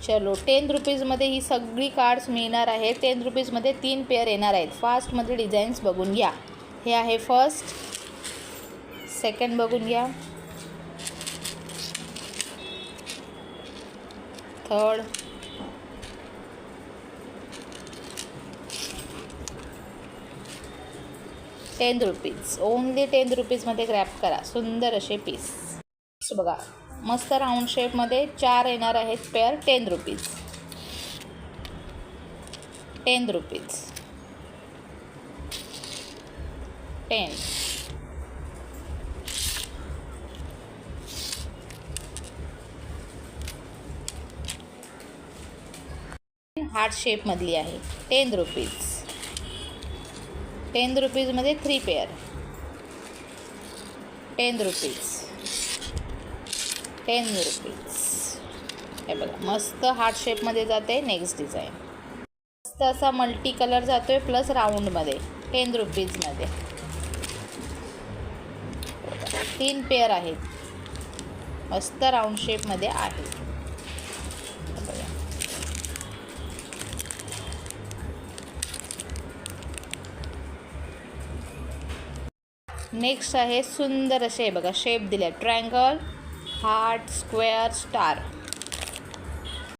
चलो 10 रुपीजमध्ये ही सगळी कार्ड्स मिळणार आहेत. 10 रुपीजमध्ये 3 पेअर येणार आहेत. फास्टमध्ये डिझाईन्स बघून घ्या. हे आहे फर्स्ट, सेकंड बघून घ्या, थर्ड, ₹10 ओनली 10 रुपीजमध्ये ग्रॅब करा. सुंदर असे पीस बघा, मस्त राऊंड शेपमध्ये 4 येणार आहेत पेअर. 10 रुपीज, 10 रुपीज, 10, हार्ट शेपमधली आहे. 10 रुपीज, 10 रुपीजमध्ये 3 पेअर. 10 rupees, 10 rupees. हे बघा, मस्त हार्ट शेपमध्ये जाते. नेक्स्ट डिझाईन मस्त असा मल्टी कलर जातो आहे प्लस राऊंडमध्ये. 10 रुपीजमध्ये 3 पेअर आहेत. मस्त राऊंड शेपमध्ये आहे. नेक्स्ट आहे सुंदर असे बघा शेप दिले, ट्रायंगल, हार्ट, स्क्वेअर, स्टार.